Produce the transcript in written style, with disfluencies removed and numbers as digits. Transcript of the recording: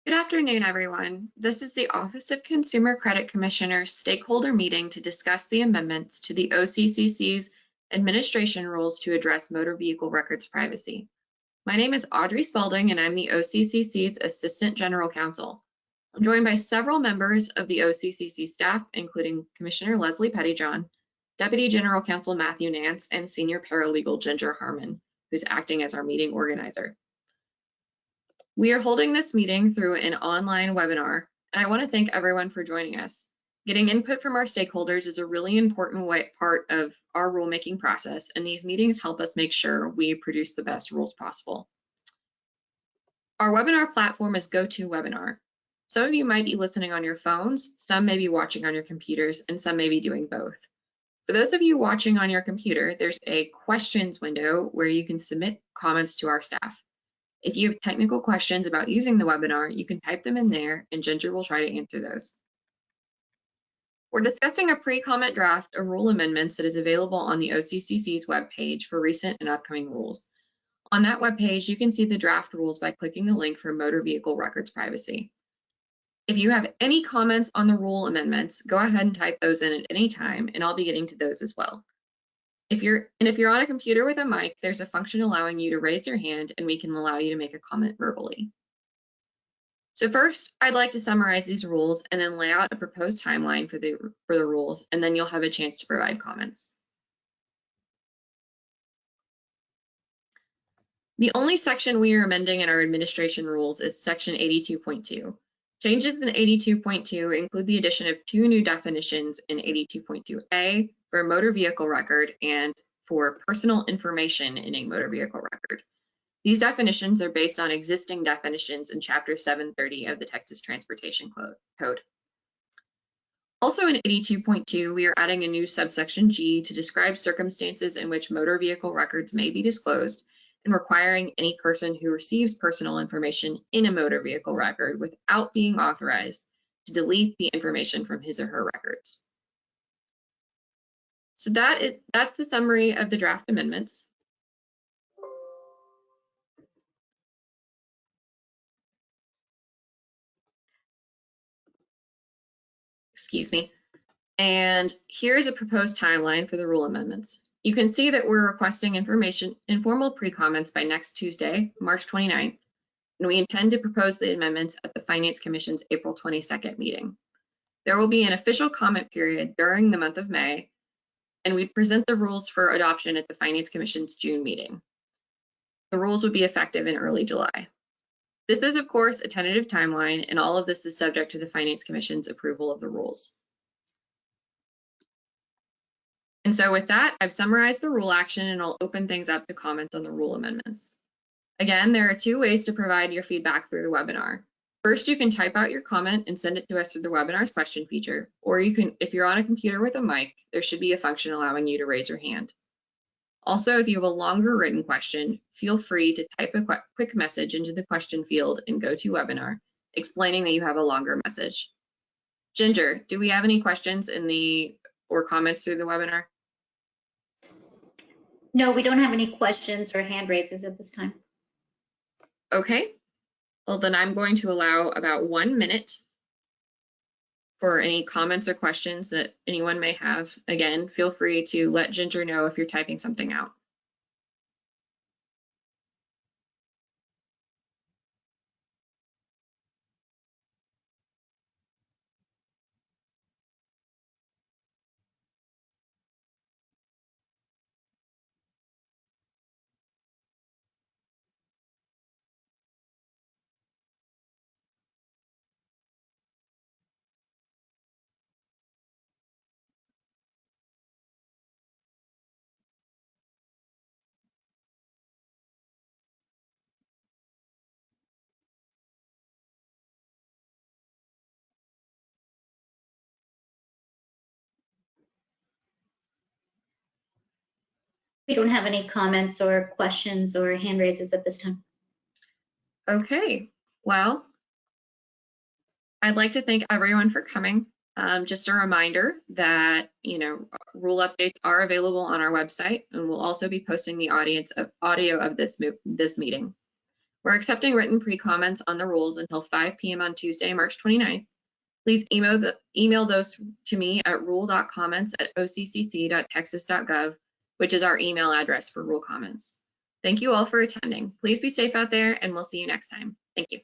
Good afternoon, everyone. This is the Office of Consumer Credit Commissioner's stakeholder meeting to discuss the amendments to the OCCC's administration rules to address motor vehicle records privacy. My name is Audrey Spalding, and I'm the OCCC's Assistant General Counsel. I'm joined by several members of the OCCC staff, including Commissioner Leslie Pettyjohn, Deputy General Counsel Matthew Nance, and Senior Paralegal Ginger Harmon, who's acting as our meeting organizer. We are holding this meeting through an online webinar, and I want to thank everyone for joining us. Getting input from our stakeholders is a really important part of our rulemaking process, and these meetings help us make sure we produce the best rules possible. Our webinar platform is GoToWebinar. Some of you might be listening on your phones, some may be watching on your computers, and some may be doing both. For those of you watching on your computer, there's a questions window where you can submit comments to our staff. If you have technical questions about using the webinar, you can type them in there and Ginger will try to answer those. We're discussing a pre-comment draft of rule amendments that is available on the OCCC's webpage for recent and upcoming rules. On that webpage, you can see the draft rules by clicking the link for motor vehicle records privacy. If you have any comments on the rule amendments, go ahead and type those in at any time, and I'll be getting to those as well. If you're on a computer with a mic, there's a function allowing you to raise your hand and we can allow you to make a comment verbally. So first, I'd like to summarize these rules and then lay out a proposed timeline for the rules, and then you'll have a chance to provide comments. The only section we are amending in our administration rules is section 82.2. Changes in 82.2 include the addition of two new definitions in 82.2a for a motor vehicle record and for personal information in a motor vehicle record. These definitions are based on existing definitions in Chapter 730 of the Texas Transportation Code. Also in 82.2, we are adding a new subsection G to describe circumstances in which motor vehicle records may be disclosed, and requiring any person who receives personal information in a motor vehicle record without being authorized to delete the information from his or her records. So that's the summary of the draft amendments. Excuse me. And here's a proposed timeline for the rule amendments. You can see that we're requesting informal pre-comments by next Tuesday, March 29th, and we intend to propose the amendments at the Finance Commission's April 22nd meeting. There will be an official comment period during the month of May, and we present the rules for adoption at the Finance Commission's June meeting. The rules would be effective in early July. This is, of course, a tentative timeline, and all of this is subject to the Finance Commission's approval of the rules. And so with that, I've summarized the rule action, and I'll open things up to comments on the rule amendments. Again, there are two ways to provide your feedback through the webinar. First, you can type out your comment and send it to us through the webinar's question feature, or you can, if you're on a computer with a mic, there should be a function allowing you to raise your hand. Also, if you have a longer written question, feel free to type a quick message into the question field in GoToWebinar, explaining that you have a longer message. Ginger, do we have any questions or comments through the webinar? No, we don't have any questions or hand raises at this time. Okay, well then I'm going to allow about 1 minute for any comments or questions that anyone may have. Again, feel free to let Ginger know if you're typing something out. We don't have any comments or questions or hand raises at this time. Okay, well, I'd like to thank everyone for coming. Just a reminder that, rule updates are available on our website, and we'll also be posting the audio of this meeting. We're accepting written pre-comments on the rules until 5 p.m. on Tuesday, March 29th. Please email those to me at rule.comments@occc.texas.gov, which is our email address for rule comments. Thank you all for attending. Please be safe out there, and we'll see you next time. Thank you.